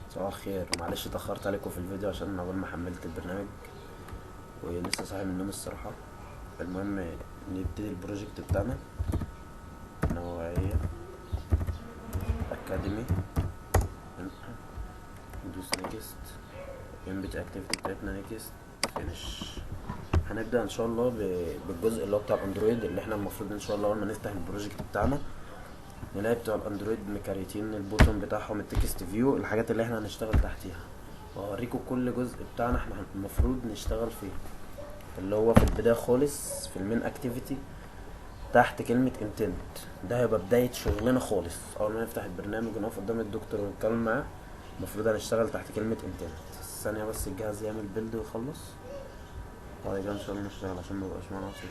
صباح الخير، معلش اتأخرت عليكم في الفيديو عشان أول ما حملت البرنامج ولسه صاحي من النوم الصراحة. المهم نبتدي البروجكت بتاعنا. نوعية أكاديمي، ندوس نيكست، انبت اكتيفيتي بتاعتنا نيكست، فينش. هنبدأ ان شاء الله بالجزء اللي هو بتاع الاندرويد، اللي احنا المفروض ان شاء الله اول ما نفتح البروجكت بتاعنا نلاقي بتوع الاندرويد مكريتين البوتون بتاعهم، التكست فيو، الحاجات اللي احنا هنشتغل تحتيها. وهوريكم كل جزء بتاعنا احنا المفروض نشتغل فيه. اللي هو في البداية خالص في المين اكتيفيتي تحت كلمة انتنت، ده هيبقى بداية شغلنا خالص. اول ما نفتح البرنامج ونقف قدام الدكتور ونتكلم معاه المفروض هنشتغل تحت كلمة انتنت. ثانية بس الجهاز يعمل بيلد ويخلص وبعد كده ان شاء الله نشتغل عشان ميبقاش معانا وصول.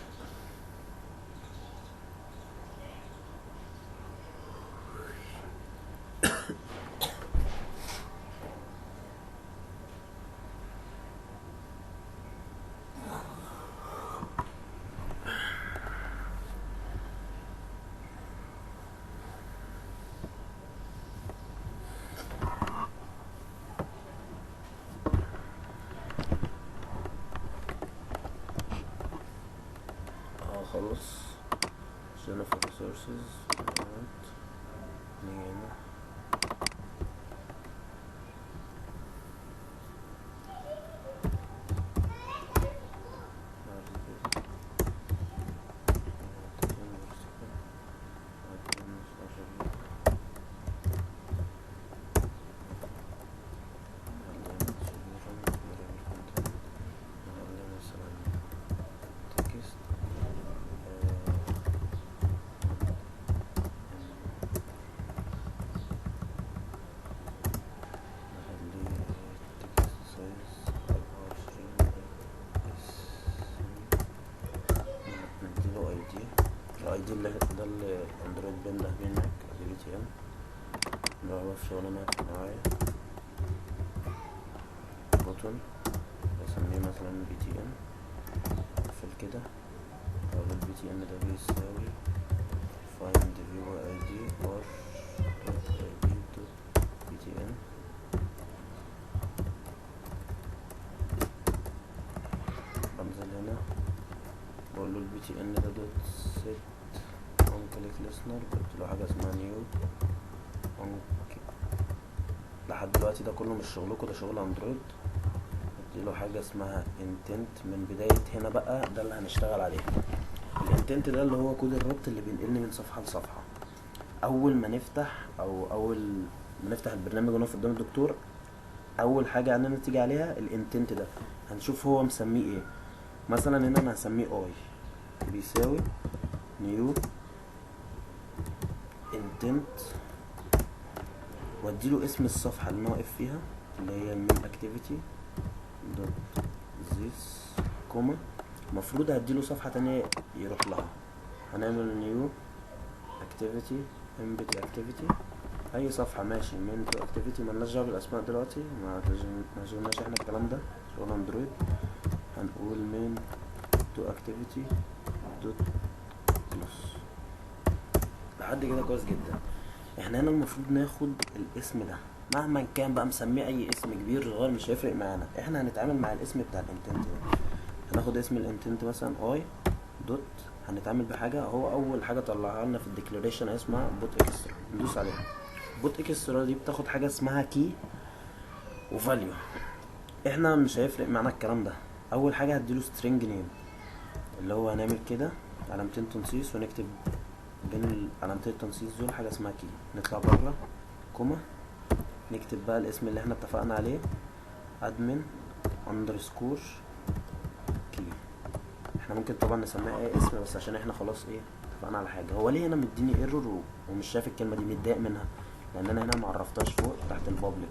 خلص جينا في الريسورسز، نيجي هنا الاي دي اللي ده اللي الاندرويد بينده بيه هناك ادي بي تي ام. نروح في شغلنا في النوعية بوتون، بسميه مثلا بي تي ام. اقفل كده، اقول البي تي ام ده بيساوي find viewer id or id بي تي ام. بنزل هنا بقول له البي تي ان ده دوت set on click listener، قلت له حاجة اسمها new on. لحد دلوقتي ده كله مش شغلكوا، ده شغل اندرويد. اديله حاجة اسمها intent من بداية هنا بقى، ده اللي هنشتغل عليه. الانتنت ده اللي هو كود الربط اللي بينقلني من صفحة لصفحة. اول ما نفتح البرنامج ونقف قدام الدكتور، اول حاجة عندنا تيجي عليها الانتنت ده. هنشوف هو مسميه ايه. مثلا هنا انا هسميه اي بيساوي نيو انتنت، واديله اسم الصفحة اللي انا واقف فيها اللي هي المين اكتيفيتي دوت زيس كوما. المفروض هديله صفحة تانية يروح لها. هنعمل نيو اكتيفيتي امبيد اكتيفيتي، اي صفحة ماشي من تو اكتيفيتي، ملناش دعوة بالاسماء دلوقتي، ما شغلناش احنا الكلام ده، شغل اندرويد. هنقول من تو اكتيفيتي دوت كلوس. لحد كده كويس جدا. احنا هنا المفروض ناخد الاسم ده مهما كان بقى، مسميه اي اسم كبير صغير مش هيفرق معانا، احنا هنتعامل مع الاسم بتاع الانتنت ده. هناخد اسم الانتنت مثلا اي دوت، هنتعامل بحاجه هو اول حاجه طلعها لنا في الديكلاريشن اسمها بوت اكسترا، ندوس عليها. بوت اكسترا دي بتاخد حاجه اسمها كي وفاليو. احنا مش هيفرق معانا الكلام ده. اول حاجه هديله سترينج نيم، اللي هو هنعمل كده علامتين تنصيص ونكتب بين علامتين التنصيص دول حاجه اسمها كي، نطلع بره كوما، نكتب بقى الاسم اللي احنا اتفقنا عليه admin underscore key. احنا ممكن طبعا نسميها اي اسم، بس عشان احنا خلاص ايه اتفقنا على حاجه. هو ليه هنا مديني ايرور ومش شايف الكلمه دي، متضايق منها لان انا هنا معرفتهاش فوق تحت البابليك.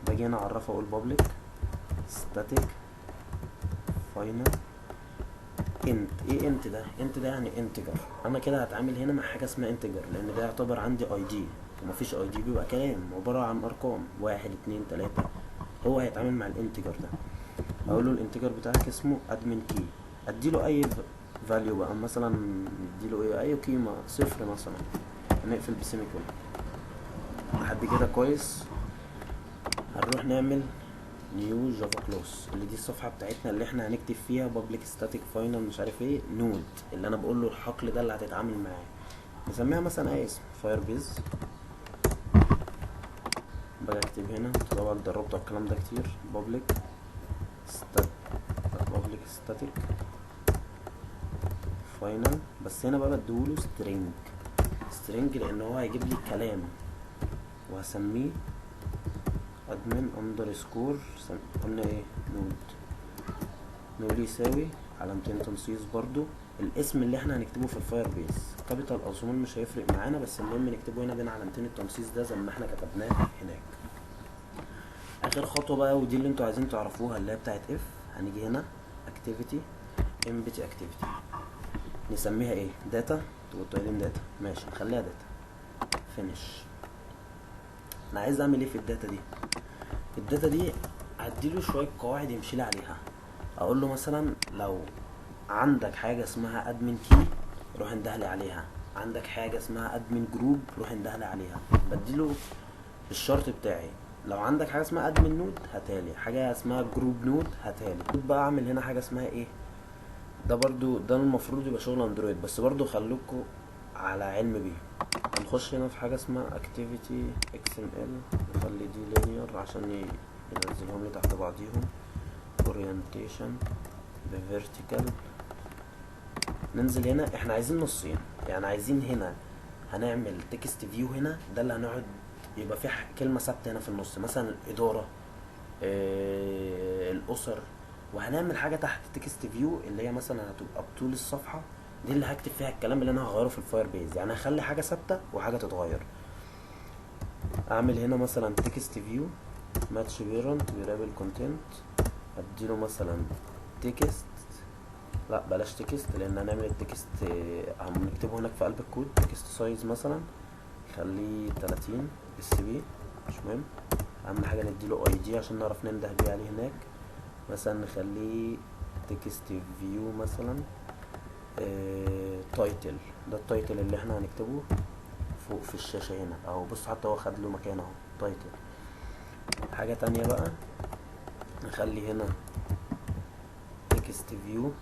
باجي هنا اعرفها اقول بابليك static final انت. ايه انت ده؟ انت ده يعني انتجر. انا كده هتعامل هنا مع حاجه اسمها انتجر لان ده يعتبر عندي اي دي، ومفيش اي دي بيبقى كلام عباره عن ارقام 1 2 3. هو هيتعامل مع الانتجر ده. اقول له الانتجر بتاعك اسمه ادمن كي، اديله اي فاليو بقى، مثلا نديله ايه، اي قيمه، صفر مثلا. هنقفل بسيميكون. لحد كده كويس. نروح نعمل نيو جافا كلاس، اللي دي الصفحه بتاعتنا اللي احنا هنكتب فيها بابليك ستاتيك فاينل مش عارف ايه نود، اللي انا بقول له الحقل ده اللي هتتعامل معاه. نسميها مثلا اي اسم، فاير بيز. باجي اكتب هنا، طبعا اتدربت على الكلام ده كتير، بابليك ستاتيك فاينل. بس هنا بقى بديهوله سترينج لان هو هيجيب لي كلام، وهسميه admin underscore قلنا ايه نود يساوي علامتين تنصيص. برضو الاسم اللي احنا هنكتبه في الفاير بيز كابيتال او سمول مش هيفرق معانا، بس المهم نكتبه هنا بين علامتين التنصيص ده زي ما احنا كتبناه هناك. اخر خطوه بقى ودي اللي انتوا عايزين تعرفوها اللي هي بتاعت اف، هنيجي هنا activity empty activity نسميها ايه داتا. تبقوا قايلين داتا ماشي، نخليها داتا فينيش. انا عايز اعمل ايه في الداتا دي؟ الداتا دي هديله شويه قواعد يمشي لي عليها. اقول له مثلا لو عندك حاجه اسمها ادمن كي روح اندهلي عليها، عندك حاجه اسمها ادمن جروب روح اندهلي عليها. بديله الشرط بتاعي، لو عندك حاجه اسمها ادمن نود هاتالي، حاجه اسمها جروب نود هاتالي. بقى اعمل هنا حاجه اسمها ايه، ده برضو ده المفروض يبقى شغل اندرويد، بس برضو خلوكوا على علم بيه. هنخش هنا في حاجه اسمها activity xml، نخلي دي linear عشان ينزلهم لي تحت بعضيهم، orientation بvertical. ننزل هنا احنا عايزين نصين، يعني عايزين هنا هنعمل تكست فيو، هنا ده اللي هنقعد يبقى فيه كلمه ثابته هنا في النص، مثلا الاداره الاسر. وهنعمل حاجه تحت تكست فيو اللي هي مثلا هتبقى بطول الصفحه، دي اللي هكتب فيها الكلام اللي انا هغيره في الفاير بيز، يعني هخلي حاجه ثابته وحاجه تتغير. اعمل هنا مثلا تكست فيو ماتش بيرنت بيرابل كونتنت، اديله مثلا تكست، لا بلاش تكست لان هنعمل التكست هنكتبه هناك في قلب الكود. تكست سايز مثلا خليه 30 اس بي مش مهم، اهم حاجه نديله اي دي عشان نعرف ننده بيه عليه هناك. مثلا نخليه تكست فيو مثلا تايتل، ده التايتل اللي احنا هنكتبه فوق في الشاشه هنا اهو، بص حتى هو خد له مكان اهو تايتل. حاجه تانية بقى نخلي هنا تكست فيو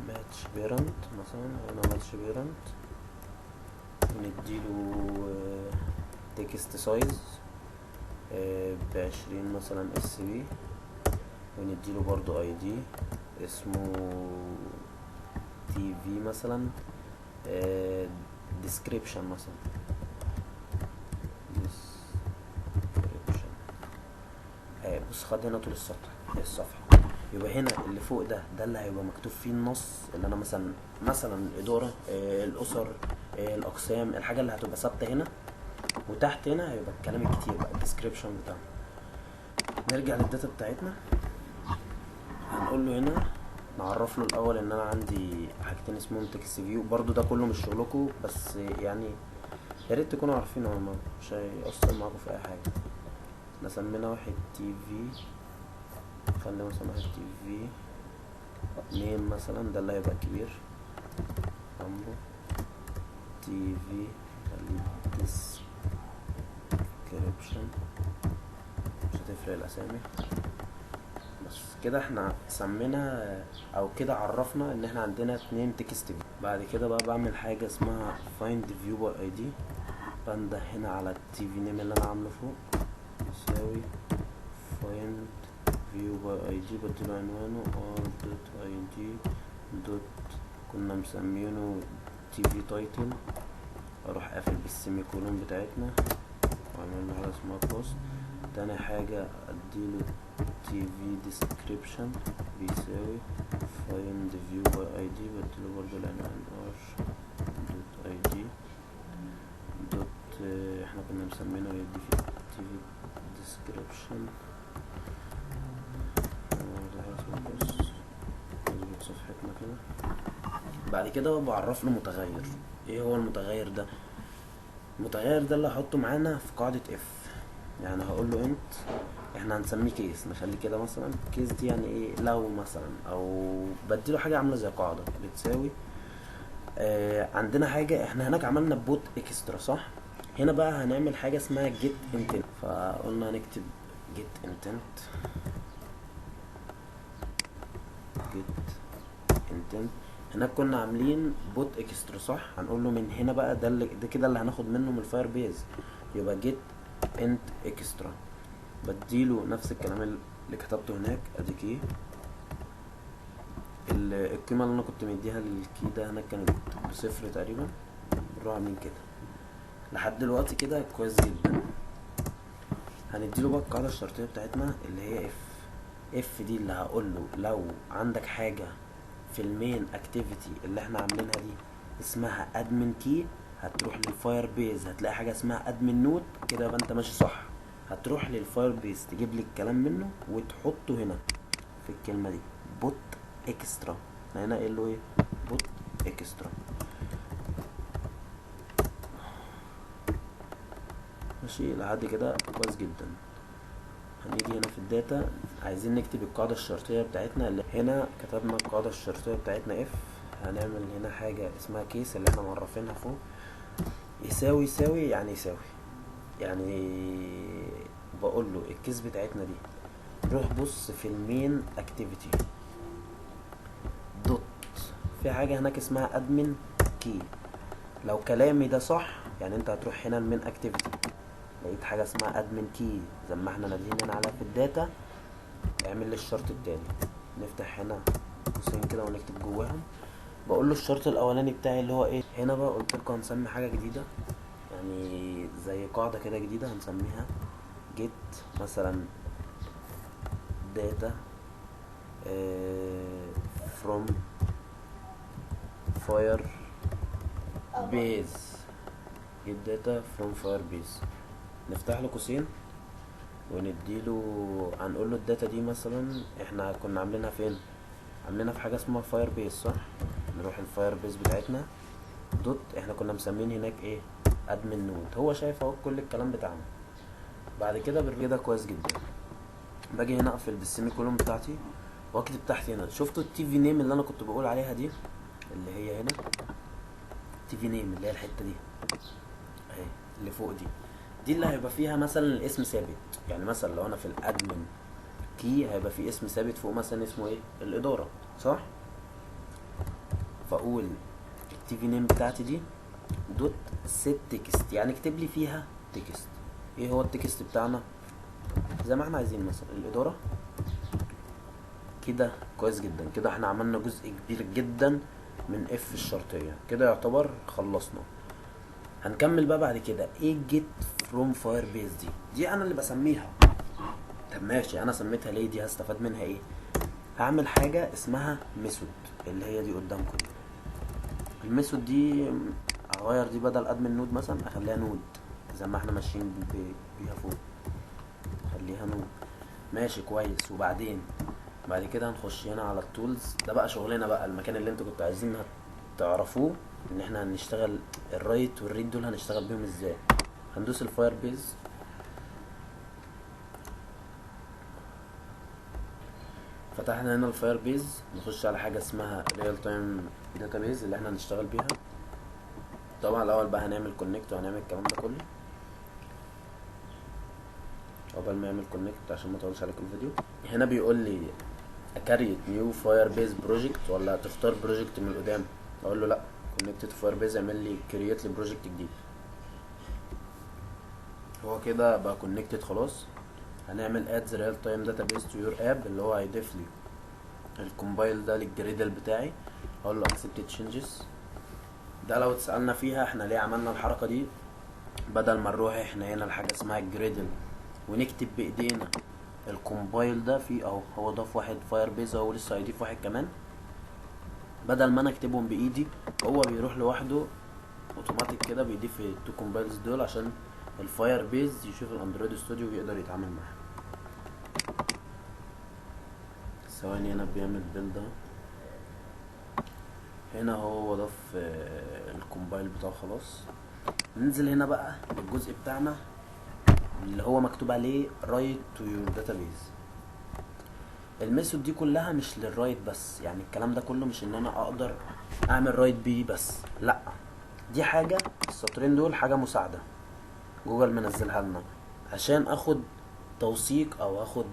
ماتش بيرنت مثلا، هنا ماتش بيرنت، ونديله تكست سايز ب20 مثلا اس بي، ونديله برضو اي دي اسمه تي في مثلا، description مثلا description. بص خد هنا طول الصفحة. يبقى هنا اللي فوق ده اللي هيبقى مكتوب فيه النص، اللي انا مثلا الاداره الاسر الاقسام، الحاجه اللي هتبقى ثابته هنا. وتحت هنا هيبقى الكلام الكتير بقى الديسكريبشن بتاعنا. نرجع للداتا بتاعتنا، هنقول له هنا نعرف له الاول ان انا عندي حاجتين اسمهم تكست فيو. برضو ده كله مش شغلكم، بس يعني يا ريت تكونوا عارفينه، هما مش هيأثر معاكم في اي حاجه. نسمينا واحد تي في، خلي مثلا واحد تي في نيم مثلا، ده اللي هيبقى كبير عمره تي في، خليه ديسكريبشن مش هتفرق الاسامي. بس كده احنا سمينا او كده عرفنا ان احنا عندنا 2 تكست فيو. بعد كده بقى بعمل حاجه اسمها find view by id، بنده هنا على التي في نيم اللي انا عامله فوق يساوي find view by id، بديله عنوانه r.id دوت كنا مسمينه تي في تايتل، اروح قافل بالسيمي كولون بتاعتنا واعمل له حاجه اسمها بوست. تاني حاجه اديله تي في ديسكريبشن بيساوي find view by id، بديله برضه العنوان r.id دوت احنا كنا مسمينه يدي في تي في ديسكريبشن. نظبط صفحتنا كده. بعد كده بعرف له متغير. ايه هو المتغير ده؟ المتغير ده اللي هحطه معانا في قاعدة اف، يعني هقول له انت احنا هنسميه كيس، نخلي كده مثلا كيس دي يعني ايه لو مثلا، او بديله حاجة عاملة زي قاعدة بتساوي عندنا حاجة احنا هناك عملنا بوت اكسترا صح، هنا بقى هنعمل حاجة اسمها جيت انتنت، فقلنا هنكتب get intent هناك كنا عاملين بوت اكسترا صح. هنقول له من هنا بقى ده كده اللي هناخد منه من الفاير بيز، يبقى get int extra. بديله نفس الكلام اللي كتبته هناك، ادي كي القيمة اللي انا كنت مديها للكي ده هناك كانت بصفر تقريبا، بنروح عاملين كده لحد دلوقتي كده كويس جدا. هنديله بقى القاعدة الشرطية بتاعتنا اللي هي اف دي اللي هقوله لو عندك حاجة في المين اكتيفيتي اللي احنا عاملينها دي اسمها ادمن كي، هتروح للفاير بيز هتلاقي حاجة اسمها ادمن نوت كده، يبقى انت ماشي صح. هتروح للفاير بيز تجيب لي الكلام منه وتحطه هنا في الكلمة دي بوت اكسترا. هنا قايل له ايه؟ بوت اكسترا. ماشي لحد كده كويس جدا. هنيجي هنا في الداتا عايزين نكتب القاعدة الشرطية بتاعتنا، اللي هنا كتبنا القاعدة الشرطية بتاعتنا اف. هنعمل هنا حاجة اسمها كيس اللي احنا معرفينها فوق، يساوي يعني يساوي، يعني بقول له الكيس بتاعتنا دي روح بص في المين اكتيفيتي دوت في حاجة هناك اسمها ادمن كي. لو كلامي ده صح يعني انت هتروح هنا المين اكتيفيتي لقيت حاجة اسمها ادمن كي زي ما احنا نادين هنا عليها في الداتا، اعمل لي الشرط التاني. نفتح هنا قوسين كده ونكتب جواهم، بقول له الشرط الاولاني بتاعي اللي هو ايه. هنا بقى قلت لكم هنسمي حاجة جديدة يعني زي قاعدة كده جديدة هنسميها get مثلا data from fire base. get data from fire base. نفتح له قوسين ونديله هنقول له الداتا دي مثلا احنا كنا عاملينها فين، عاملينها في حاجه اسمها فاير بيز صح. نروح الفاير بيز بتاعتنا دوت احنا كنا مسمين هناك ايه ادمن نود. هو شايف اهو كل الكلام بتاعنا. بعد كده كده كويس جدا. باجي هنا اقفل بالسيمي كولوم بتاعتي واكتب تحت هنا. شفتوا التي في نيم اللي انا كنت بقول عليها دي اللي هي هنا تي في نيم اللي هي الحته دي اهي اللي فوق دي اللي هيبقى فيها مثلا الاسم ثابت. يعني مثلا لو انا في الادمن كي هيبقى في اسم ثابت فوق مثلا اسمه ايه الاداره صح. فاقول التي في نيم بتاعتي دي دوت سيت تكست، يعني اكتب لي فيها تكست. ايه هو التكست بتاعنا؟ زي ما احنا عايزين مثلا الاداره كده. كويس جدا كده احنا عملنا جزء كبير جدا من اف الشرطيه كده، يعتبر خلصنا. هنكمل بقى بعد كده ايه جيت فروم فاير بيز دي انا اللي بسميها. طب ماشي انا سميتها ليه؟ دي هستفاد منها ايه؟ هعمل حاجه اسمها ميثود اللي هي دي قدامكم دي. الميثود دي اغير دي بدل ادمن نود مثلا اخليها نود زي ما احنا ماشيين بيها فوق، خليها نود. ماشي كويس. وبعدين بعد كده هنخش هنا على التولز. ده بقى شغلنا بقى، المكان اللي انتوا كنتوا عايزين تعرفوه ان احنا هنشتغل الرايت والريد دول هنشتغل بيهم ازاي. هندوس الفاير بيز، فتحنا هنا الفاير بيز. نخش على حاجه اسمها ريال تايم داتابيز اللي احنا هنشتغل بيها. طبعا الاول بقى هنعمل كونكت وهنعمل الكلام ده كله. قبل ما اعمل كونكت عشان ما اطولش عليكم الفيديو، هنا بيقول لي اكريت نيو فاير بيز بروجكت ولا تختار بروجكت من القدام. اقول له لا، كونكت تو فاير بيز اعمل لي كرييت لي بروجكت جديد. هو كده بقى كونكتد خلاص. هنعمل اد ذا ريال تايم داتابيز تو يور اب اللي هو هيضيف لي الكومبايل ده للجريدل بتاعي. اقول له accept changes. ده لو اتسالنا فيها احنا ليه عملنا الحركه دي، بدل ما نروح احنا هنا لحاجه اسمها الجريدل ونكتب بايدينا الكومبايل ده في اهو. هو ضاف واحد فاير بيز اهو، لسه هيضيف واحد كمان. بدل ما انا اكتبهم بايدي هو بيروح لوحده اوتوماتيك كده بيضيف التو كومبايلز دول عشان الفاير بيز يشوف الاندرويد ستوديو ويقدر يتعامل معاه. ثواني هنا بيعمل بيلد اهو. هنا هو ضاف الكومبايل بتاعه خلاص. ننزل هنا بقى الجزء بتاعنا اللي هو مكتوب عليه write to your database. الميثود دي كلها مش للرايت بس، يعني الكلام ده كله مش ان انا اقدر اعمل رايت بيه بس، لا دي حاجه السطرين دول حاجه مساعده جوجل منزلها لنا عشان اخد توثيق او هاخد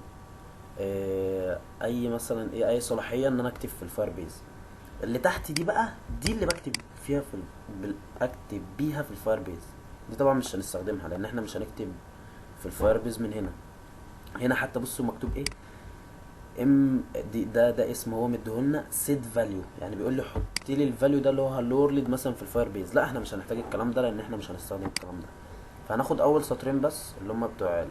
اي مثلا ايه اي صلاحيه ان انا اكتب في الفاير بيز. اللي تحت دي بقى دي اللي بكتب فيها اكتب بيها في الفاير بيز. دي طبعا مش هنستخدمها لان احنا مش هنكتب في الفاير بيز من هنا. هنا حتى بصوا مكتوب ايه، ام دي ده اسم هو مديهولنا سيت فاليو، يعني بيقول لي حط لي الفاليو ده اللي هو هالورلد مثلا في الفاير بيز. لا احنا مش هنحتاج الكلام ده لان احنا مش هنستخدم الكلام ده. فهناخد اول سطرين بس اللي هم بتوع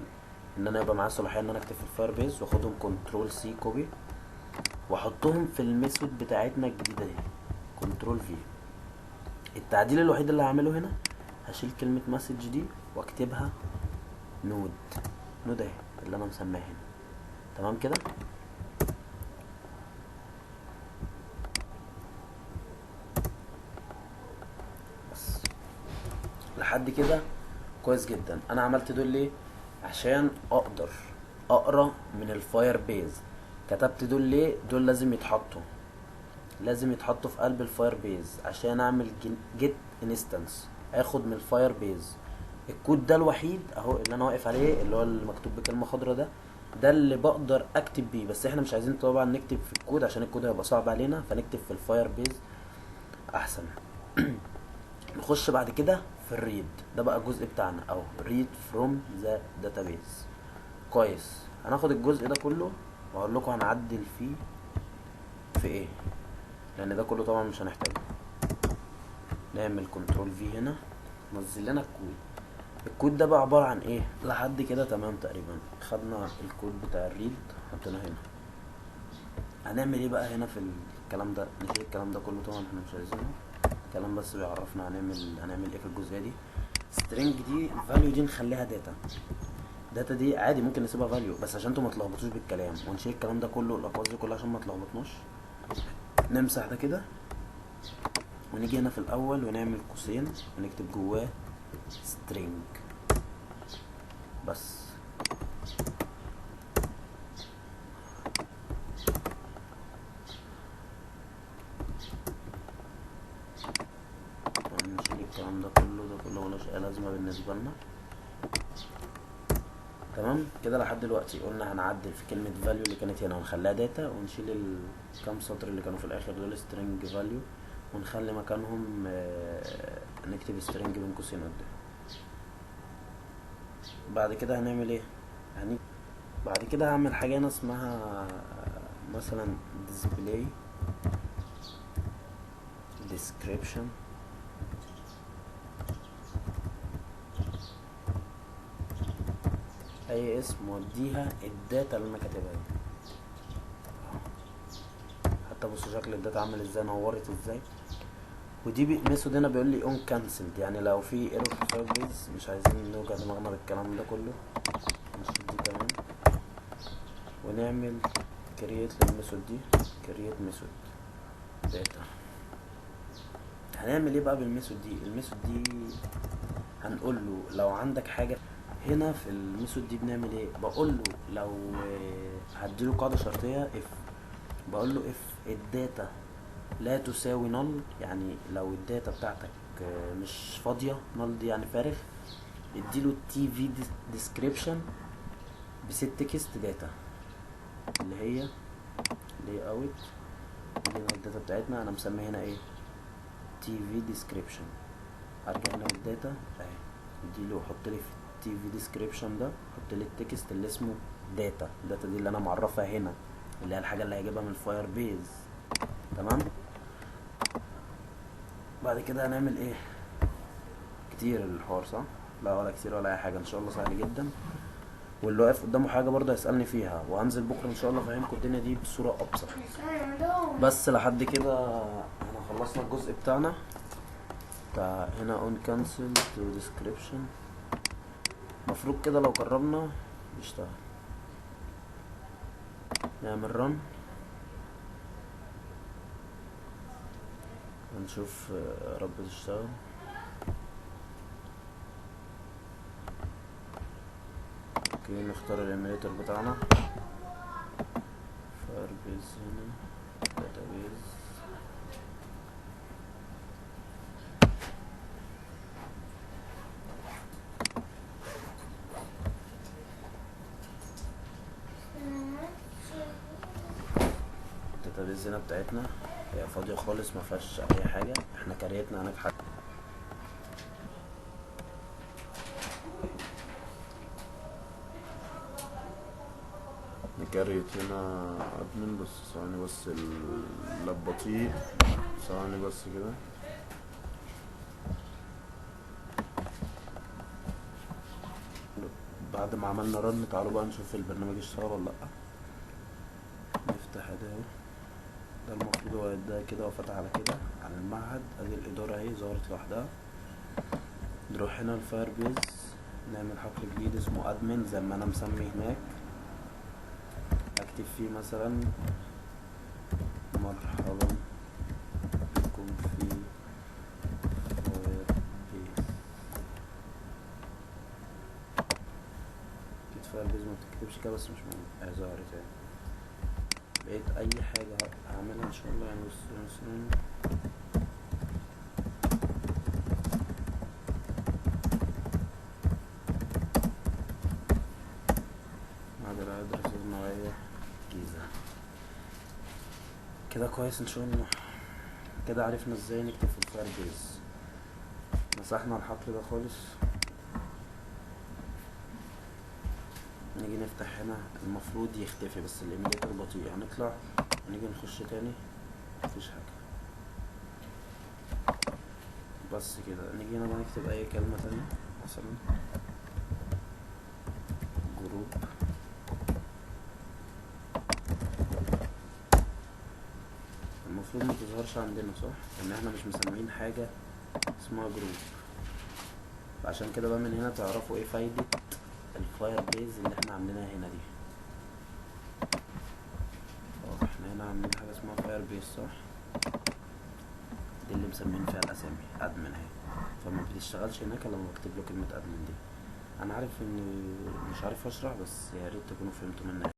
ان انا يبقى معايا صلاحيه ان انا اكتب في الفاير بيز، واخدهم كنترول سي كوبي واحطهم في الميثود بتاعتنا الجديده دي كنترول في. التعديل الوحيد اللي هعمله هنا هشيل كلمه مسج دي واكتبها نود اهي اللي انا مسميها هنا. تمام كده. بس لحد كده كويس جدا. انا عملت دول ليه؟ عشان اقدر اقرا من الفاير بيز. كتبت دول ليه؟ دول لازم يتحطوا في قلب الفاير بيز عشان اعمل جيت انستنس اخد من الفاير بيز. الكود ده الوحيد اهو اللي انا واقف عليه اللي هو المكتوب بكلمه خضراء ده اللي بقدر اكتب بيه. بس احنا مش عايزين طبعا نكتب في الكود عشان الكود هيبقى صعب علينا، فنكتب في الفاير بيز احسن. نخش بعد كده في الريد. ده بقى الجزء بتاعنا او read from the database. كويس. هناخد الجزء ده كله واقول لكم هنعدل فيه في ايه، لان ده كله طبعا مش هنحتاجه. نعمل كنترول في هنا نزل لنا الكود ده بقى عبارة عن ايه لحد كده. تمام تقريبا خدنا الكود بتاع الريد حطيناه هنا. هنعمل ايه بقى هنا في الكلام ده؟ نشيل الكلام ده كله طبعا احنا مش عايزينه. الكلام بس بيعرفنا هنعمل ايه في الجزئيه دي. string دي الفاليو دي نخليها داتا دي عادي ممكن نسيبها فاليو بس عشان انتوا ما تلخبطوش بالكلام. ونشيل الكلام ده كله الاقواس دي كلها عشان ما تلخبطناش. نمسح ده كده ونيجي هنا في الاول ونعمل قوسين ونكتب جواه string بس. نشيل الكلام ده كله ملوش اي لازمه بالنسبه لنا. تمام كده. لحد دلوقتي قلنا هنعدل في كلمه فاليو اللي كانت هنا ونخليها داتا، ونشيل الكام سطر اللي كانوا في الاخر دول string فاليو ونخلي مكانهم نكتب string بين قوسين قدام. بعد كده هنعمل ايه؟ بعد كده هعمل حاجه هنا اسمها مثلا display description اي اسم واديها الداتا اللي انا كاتبها دي. حتى بصوا شكل الداتا عامل ازاي، نورت ازاي. ودي ميثود هنا بيقول لي اون كانسلد، يعني لو في ايرور في الفاير بيز مش عايزين نوجع دماغنا بالكلام ده كله. نشيل دي كمان ونعمل كرييت للميثود دي كرييت ميثود داتا. هنعمل ايه بقى بالميثود دي؟ الميثود دي هنقول له لو عندك حاجه هنا في الميثود دي بنعمل ايه؟ بقول له لو هديله قاعده شرطيه اف، بقول له اف الداتا لا تساوي نل، يعني لو الداتا بتاعتك مش فاضيه، نل دي يعني فارغ، اديله تي في ديسكريبشن بست تكست داتا اللي هي لي اوت. دي الداتا بتاعتنا انا مسمي هنا ايه؟ تي في ديسكريبشن. هرجع هنا الداتا اهي اديله حط لي في تي في ديسكريبشن ده حط لي التكست اللي اسمه داتا. الداتا دي اللي انا معرفها هنا اللي هي الحاجه اللي هيجيبها من الفاير بيز. تمام. بعد كده هنعمل ايه؟ كتير الحوار صح؟ لا ولا كتير ولا اي حاجه، ان شاء الله سهل جدا. واللي واقف قدامه حاجه برضه هيسالني فيها، وهنزل بكره ان شاء الله افهمكم الدنيا دي بصوره ابسط. بس لحد كده احنا خلصنا الجزء بتاعنا بتاع هنا on cancel to description. مفروض كده لو جربنا يشتغل. نعمل run هنشوف يا رب تشتغل. اوكي نختار الايميليتور بتاعنا فايربيز هنا داتابيز. الداتابيز هنا بتاعتنا هي فاضية خالص، ما فيهاش اي حاجة. احنا كريتنا هناك حاجة نكريت هنا ادمن، بس ثواني بس اللاب بطيء، ثواني بس كده. بعد ما عملنا رن تعالوا بقى نشوف البرنامج اشتغل ولا لأ. نفتح ده، ده المفروض هو ده كده، وفتح على كده على المعهد. ادي الإدارة اهي ظهرت لوحدها. نروح هنا الفاير بيز، نعمل حقل جديد اسمه ادمن زي ما انا مسمي هناك. اكتب فيه مثلا مرحبا بكم في فاير بيز. اكيد فاير بيز ما بتكتبش كده، بس مش مهم، هي ظهرت يعني. بقيت اي حاجة هعملها ان شاء الله يعني. بص مثلا معدل ادرس النوعية جيزة كده كويس ان شاء الله. كده عرفنا ازاي نكتب في الفاير بيز. مسحنا الحقل ده خالص. نيجي نفتح هنا، المفروض يختفي بس الايميليتر بطيء. هنطلع ونيجي نخش تاني، مفيش حاجة. بس كده نيجي هنا بقى نكتب اي كلمة تانية، مثلا جروب. المفروض ما تظهرش عندنا صح، ان احنا مش مسميين حاجة اسمها جروب. عشان كده بقى من هنا تعرفوا ايه فايدة الفاير بيز اللي احنا عاملينها هنا دي. احنا هنا عاملين حاجة اسمها فاير بيز صح، دي اللي مسمين فيها الاسامي ادمن اهي. فما بتشتغلش هناك لما بكتب له كلمة ادمن دي. انا عارف اني مش عارف اشرح، بس يا ريت تكونوا فهمتوا مني.